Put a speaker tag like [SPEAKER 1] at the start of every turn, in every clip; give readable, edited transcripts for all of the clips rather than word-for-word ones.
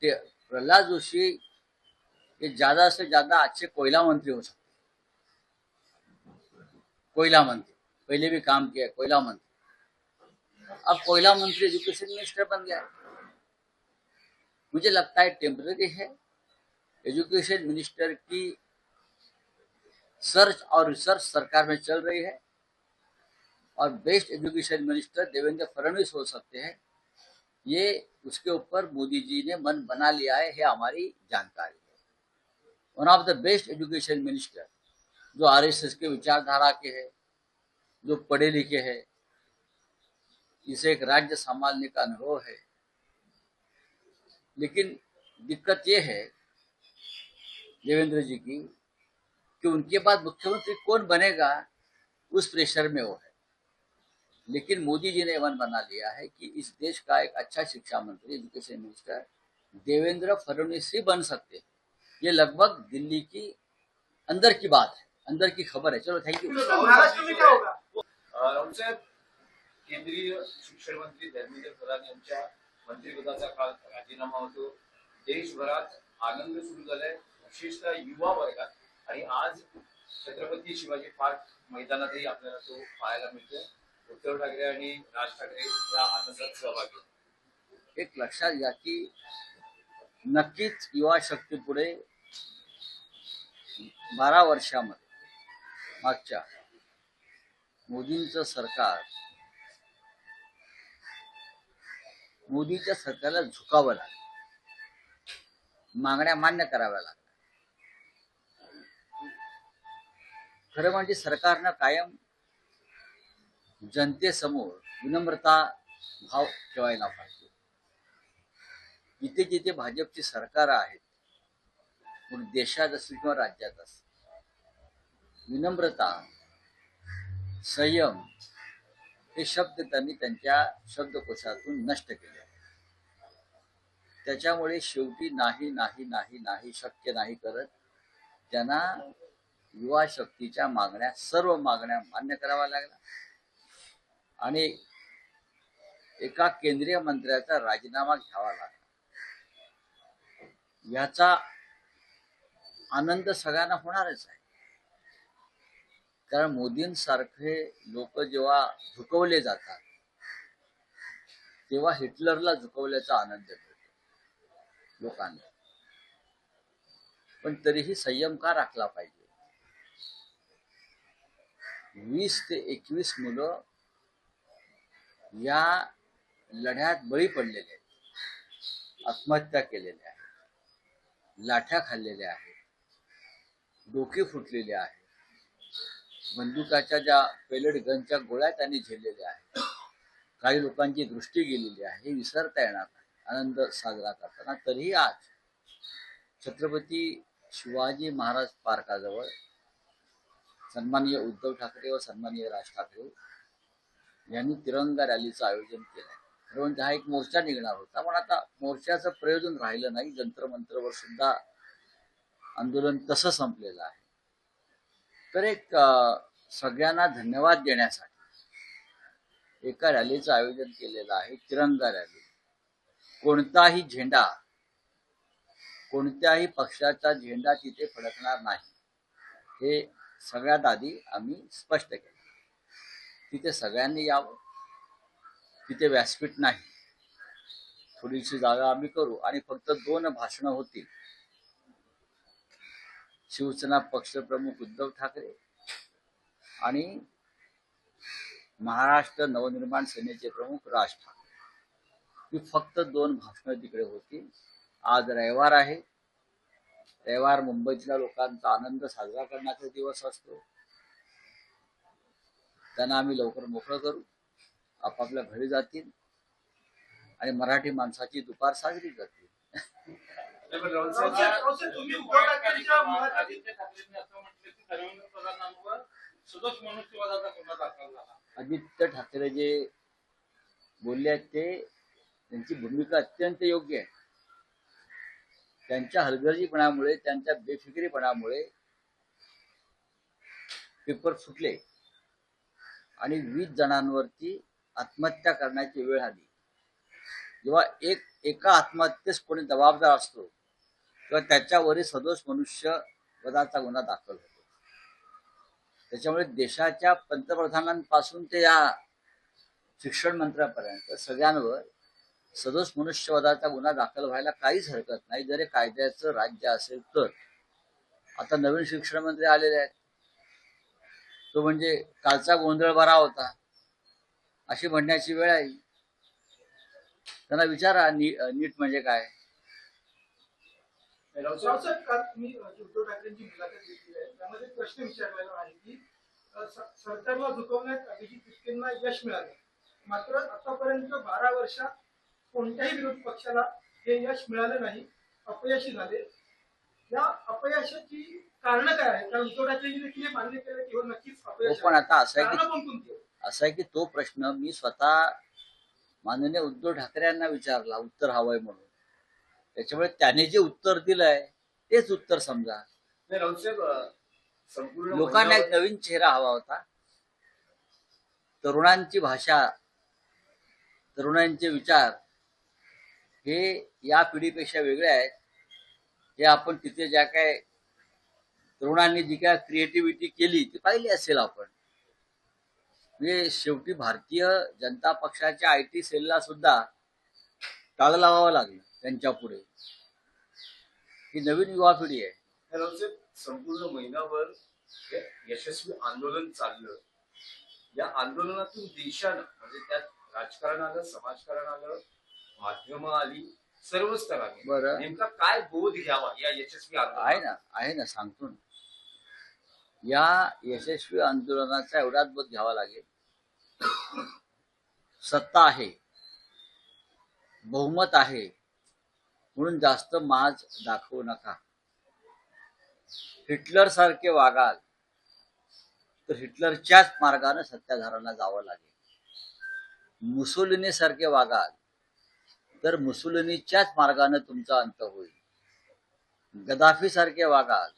[SPEAKER 1] प्रहलाद जोशी ये ज्यादा से ज्यादा अच्छे कोयला मंत्री हो सकते। कोयला मंत्री पहले भी काम किया, कोयला मंत्री। अब कोयला मंत्री एजुकेशन मिनिस्टर बन गया। मुझे लगता है टेम्पररी है। एजुकेशन मिनिस्टर की सर्च और रिसर्च सरकार में चल रही है और best education minister Devendra Fadnavis हो सकते हैं। ये उसके ऊपर मोदी जी ने मन बना लिया है, हमारी जानकारी है। One of the best education minister जो आरएसएस के विचारधारा के हैं, जो पढ़े लिखे हैं, जिसे एक राज्य संभालने का अनुभव है। लेकिन दिक्कत ये है देवेंद्र जी की कि उनके बाद मुख्यमंत्री कौन बनेगा, उस प्रेशर में वो है। लेकिन मोदी जी ने मन बना लिया है कि इस देश का एक अच्छा शिक्षा मंत्री, एजुकेशन मिनिस्टर देवेंद्र फडणवीस ही बन सकते हैं। ये लगभग दिल्ली की अंदर की बात है, अंदर की खबर है। चलो, थैंक यू।
[SPEAKER 2] महाराष्ट्र में क्या होगा? राऊत साहेब, केंद्रीय शिक्षण मंत्री धर्मेंद्र प्रधान यांच्या मंत्रिपदाचा काल राजीनामा होतो। देशभरात आनंद सुरू झालाय, विशेषतः युवा वर्गात। आणि आज छत्रपती शिवाजी पार्क मैदानातही आपल्याला तो पाहायला मिळतोय। उद्धव ठाकरे आणि राज ठाकरे या आनंदात सहभागी।
[SPEAKER 1] एक लक्षात घ्या की नक्कीच युवा शक्ती पुढे 12 वर्षामध्ये मागच्या मोदींचं सरकार, मोदीच्या सरकारला झुकावं लागलं, मागण्या मान्य कराव्या लागल्या। खरं म्हणजे सरकारनं कायम जनतेसमोर विनम्रता भाव ठेवायला पाहिजे। जिथे जिथे भाजपची सरकार आहेत, मग देशात असतील किंवा राज्यात असतील, विनम्रता, संयम हे शब्द त्यांनी त्यांच्या शब्दकोशातून नष्ट केले। त्याच्यामुळे शेवटी नाही नाही नाही नाही शक्य नाही करत त्यांना युवा शक्तीच्या मागण्या, सर्व मागण्या मान्य कराव्या लागल्या आणि एका केंद्रीय मंत्र्याचा राजीनामा घ्यावा लागला। याचा आनंद सगळ्यांना होणारच आहे, कारण मोदींसारखे लोक जेव्हा झुकवले जातात तेव्हा हिटलरला झुकवल्याचा आनंद मिळतो लोकांना। पण तरीही संयम का राखला पाहिजे? 20 ते 21 मुलं या लढ्यात बळी पडलेले आहेत, आत्महत्या केलेल्या आहेत, लाठ्या खाल्लेल्या आहेत, डोके फुटलेले आहेत, बंदुकाच्या ज्या पेलेट गनच्या गोळ्या त्यांनी झेललेल्या आहेत, काही लोकांची दृष्टी गेलेली आहे, हे विसरता येणार नाही आनंद साजरा करताना। तरीही आज छत्रपती शिवाजी महाराज पार्काजवळ सन्माननीय उद्धव ठाकरे व सन्माननीय राज ठाकरे यांनी तिरंगा रॅलीचं आयोजन केलं। म्हणजे हा एक मोर्चा निघणार होता, पण आता मोर्चाचं प्रयोजन राहिलं नाही। जंतर मंतरवर सुद्धा आंदोलन तसं संपलेलं आहे। तर एक सगळ्यांना धन्यवाद देण्यासाठी एका रॅलीचं आयोजन केलेलं आहे, तिरंगा रॅली। कोणताही झेंडा, कोणत्याही पक्षाचा झेंडा तिथे फडकणार नाही, हे सगळ्यात आधी आम्ही स्पष्ट केलं। तिथे सगळ्यांनी यावं, तिथे व्यासपीठ नाही, थोडीशी जागा आम्ही करू आणि फक्त 2 भाषणं होतील। शिवसेना पक्षप्रमुख उद्धव ठाकरे आणि महाराष्ट्र नवनिर्माण सेनेचे प्रमुख राज ठाकरे, ही फक्त 2 भाषणं तिकडे होतील। आज रविवार आहे, रविवार मुंबईतल्या लोकांचा आनंद साजरा करण्याचा दिवस असतो। त्यांना आम्ही लवकर मोकळं करू, आपापल्या घरी जातील आणि मराठी माणसाची दुपार साजरी करतील। आदित्य ठाकरे जे बोलले आहेत ते, त्यांची भूमिका अत्यंत योग्य आहे। त्यांच्या हलगर्जीपणामुळे, त्यांच्या बेफिकिरीपणामुळे पेपर फुटले आणि 20 जणांवरती आत्महत्या करण्याची वेळ आली। जेव्हा एका आत्महत्येस कोणी जबाबदार असतो किंवा त्याच्यावरील सदोष मनुष्य वधाचा गुन्हा दाखल होतो. त्याच्यामुळे देशाच्या पंतप्रधानांपासून ते या शिक्षण मंत्र्यापर्यंत सगळ्यांवर सदोष मनुष्यवधाचा गुन्हा दाखल व्हायला काहीच हरकत नाही, जरी कायद्याचं राज्य असेल तर. आता नवीन शिक्षण मंत्री आलेले आहेत, तो म्हणजे कालचा गोंधळ बरा होता अशी म्हणण्याची वेळ आहे. त्यांना विचारा नीट म्हणजे काय.
[SPEAKER 3] रावसाहेब, काल तुम्ही उद्धव ठाकरेंची मुलाखत घेतली आहे, त्यामध्ये प्रश्न विचारलेला आहे की सरकारला झुकवण्यात अभिजित तिटकेंना यश मिळाले, मात्र आतापर्यंत 12 वर्षात कोणत्याही विरोधी पक्षाला हे यश मिळाले नाही, अपयशी झाले. या अपयशाची कारण काय आहे? कारण उद्धव ठाकरेंनी देखील मान्य केलं की नक्कीच अपयश
[SPEAKER 1] पण आता असं आहे
[SPEAKER 3] कारण कोणकोणती आहे?
[SPEAKER 1] असं आहे की तो प्रश्न मी स्वतः माननीय उद्धव ठाकरे यांना विचारला, उत्तर हवंय म्हणून. त्याच्यामुळे त्याने जे उत्तर दिलंय तेच उत्तर समजा.
[SPEAKER 2] नाही राऊतसाहेब, संपूर्ण
[SPEAKER 1] लोकांना एक नवीन चेहरा हवा होता. तरुणांची भाषा, तरुणांचे विचार हे या पिढीपेक्षा वेगळे आहेत. हे आपण तिथे ज्या काय तरुणांनी जी काय क्रिएटिव्हिटी केली ती पाहिली असेल आपण. म्हणजे शेवटी भारतीय जनता पक्षाच्या IT सेलला सुद्धा टाळं लावावं लागलं त्यांच्या पुढे. ही नवीन युवा पिढी आहे.
[SPEAKER 2] राऊतसाहेब, संपूर्ण महिनाभर यशस्वी आंदोलन चाललं. या आंदोलनातून देशानं म्हणजे त्यात राजकारण आलं, समाजकारण आलं, माध्यमं आली, सर्व स्तरांनी
[SPEAKER 1] बरं.
[SPEAKER 2] नेमका काय बोध घ्यावा या यशस्वी आंदोलनात?
[SPEAKER 1] आहे ना सांगतो ना. या यशस्वी आंदोलनाचा एवढाच बोध घ्यावा लागेल. सत्ता आहे, बहुमत आहे म्हणून जास्त माज दाखवू नका. हिटलर सारखे वागाल तर हिटलरच्याच मार्गाने सत्ताधाऱ्यांना जावं लागेल. मुसोलिनी सारखे वागाल तर मुसोलिनीच्याच मार्गाने तुमचा अंत होईल. गदाफी सारखे वागाल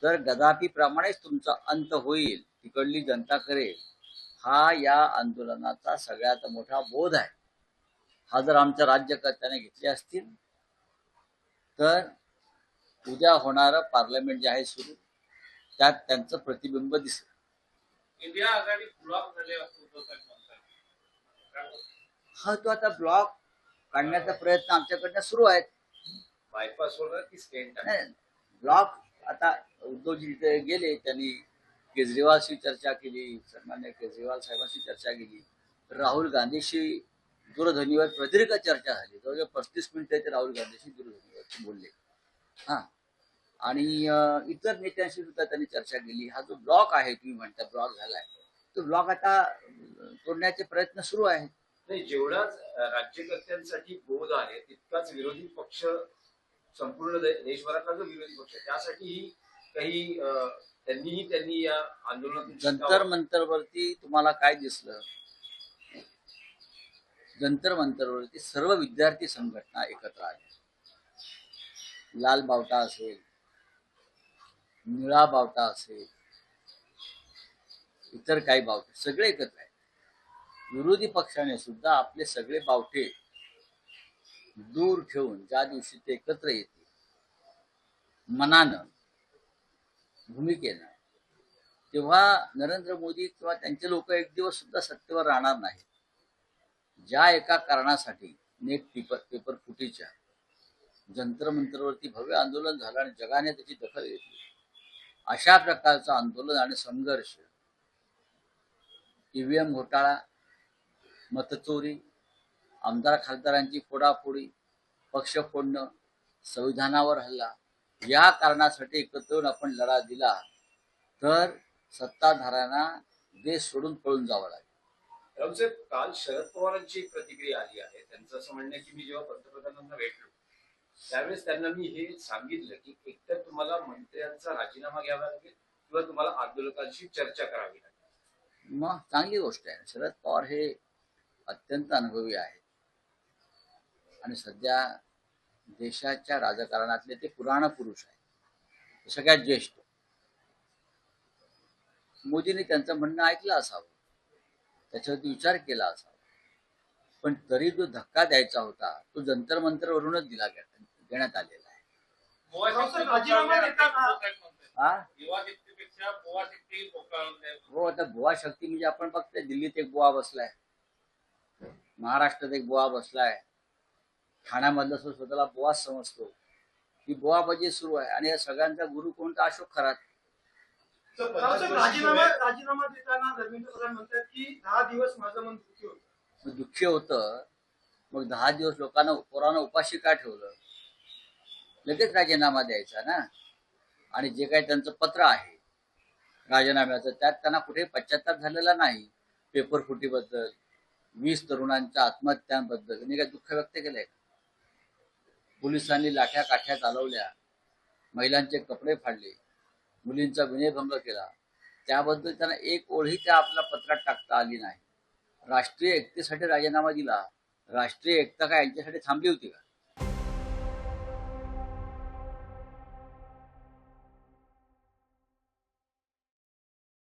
[SPEAKER 1] तर गदाफी प्रमाणेच तुमचा अंत होईल. तिकडली जनता करेल. हा या आंदोलनाचा सगळ्यात मोठा बोध आहे. हा जर आमच्या राज्यकर्त्याने घेतले असतील तर उद्या होणारं पार्लमेंट जे आहे सुरू, त्यात त्यांचं प्रतिबिंब दिसेल.
[SPEAKER 2] इंडिया आघाडी ब्लॉक झाले
[SPEAKER 1] हा, तो आता ब्लॉक काढण्याचा प्रयत्न आमच्याकडनं सुरू आहेत.
[SPEAKER 2] बायपास होणार की स्टेट?
[SPEAKER 1] ब्लॉक आता उद्धवजी तिथे गेले, त्यांनी केजरीवालशी चर्चा केली, सन्मान्य केजरीवाल साहेबांशी चर्चा केली, राहुल गांधीशी दूरध्वनीवर प्रदीर्घ चर्चा झाली. जवळजवळ 35 मिनिटं ते राहुल गांधीशी दूरध्वनीवर बोलले. हा, आणि इतर नेत्यांशी सुद्धा त्यांनी चर्चा केली. हा जो ब्लॉक आहे, तुम्ही म्हणता ब्लॉक झालाय, तो ब्लॉक आता तोडण्याचे प्रयत्न सुरू आहेत.
[SPEAKER 2] नाही, जेवढाच राज्यकर्त्यांसाठी बोध आहे तितकाच विरोधी पक्ष, संपूर्ण देशभरातला जो विरोधी पक्ष आहे त्यासाठी काही त्यांनी या आंदोलनातून
[SPEAKER 1] जंतर मंतरवरती तुम्हाला काय दिसलं? जंतर मंतरवरती सर्व विद्यार्थी संघटना एकत्र आल्या. लाल बावटा असेल, निळा बावटा असेल, इतर काही बावटे सगळे एकत्र आहेत. विरोधी पक्षाने सुद्धा आपले सगळे बावटे दूर ठेवून ज्या दिवशी ते एकत्र येतील मनानं, भूमिकेनं, तेव्हा नरेंद्र मोदी किंवा त्यांचे लोक एक दिवस सुद्धा सत्तेवर राहणार नाही. ज्या एका कारणासाठी नेट पेपर फुटीच्या जंतर मंतरवरती भव्य आंदोलन झालं आणि जगाने त्याची दखल घेतली, अशा प्रकारचं आंदोलन आणि संघर्ष, EVM घोटाळा, मतचोरी, आमदार खासदारांची फोडाफोडी, पक्ष फोडणं, संविधानावर हल्ला, या कारणासाठी एकत्र येऊन आपण लढा दिला तर सत्ताधाऱ्यांना देश सोडून पळून जावं लागेल.
[SPEAKER 2] राऊतसाहेब, काल शरद पवारांची एक प्रतिक्रिया आली आहे. त्यांचं असं म्हणणं की मी जेव्हा पंतप्रधानांना भेटलो त्यावेळेस त्यांना मी हे सांगितलं की एकतर तुम्हाला मंत्र्यांचा राजीनामा घ्यावा लागेल किंवा तुम्हाला आंदोलकांशी चर्चा करावी लागेल.
[SPEAKER 1] मग चांगली गोष्ट आहे. शरद पवार हे अत्यंत अनुभवी आहेत आणि सध्या देशाच्या राजकारणातले ते पुराण पुरुष आहेत, सगळ्यात ज्येष्ठ. मोदींनी त्यांचं म्हणणं ऐकलं असावं, त्याच्यावरती विचार केला असावा. पण तरी जो धक्का द्यायचा होता तो जंतर मंतरवरूनच देण्यात आलेला आहे.
[SPEAKER 3] राजीनामा देताना
[SPEAKER 1] हा हो, आता बुवा शक्ती म्हणजे आपण बघतोय, दिल्लीत एक बुवा बसलाय, महाराष्ट्रात एक बुवा बसलाय, ठाण्यामधला स्वतःला बुवाच समजतो. ही बुवाबाजी सुरू आहे आणि या सगळ्यांचा गुरु कोणता? अशोक खरात.
[SPEAKER 3] राजीनामा देताना धर्मेंद्र प्रधान म्हणतात की 10 दिवस माझं मन दुःखी होतं.
[SPEAKER 1] दुःखी होतं, मग 10 दिवस पोरांना उपाशी का ठेवलं? लगेच राजीनामा द्यायचा ना. आणि जे काही त्यांचं पत्र आहे राजीनाम्याचं, त्यात त्यांना कुठे पश्चाताप झालेला नाही. पेपर फुटीबद्दल, 20 तरुणांच्या आत्महत्यांबद्दल त्यांनी काही दुःख व्यक्त केलंय? पोलिसांनी लाठ्या काठ्या चालवल्या, महिलांचे कपडे फाडले, मुलींचा विनयभंग केला, त्याबद्दल त्यांना एक ओळही त्या आपल्या पत्रात टाकता आली नाही. राष्ट्रीय एकतेसाठी राजीनामा दिला. राष्ट्रीय एकता काय यांच्यासाठी थांबली होती का?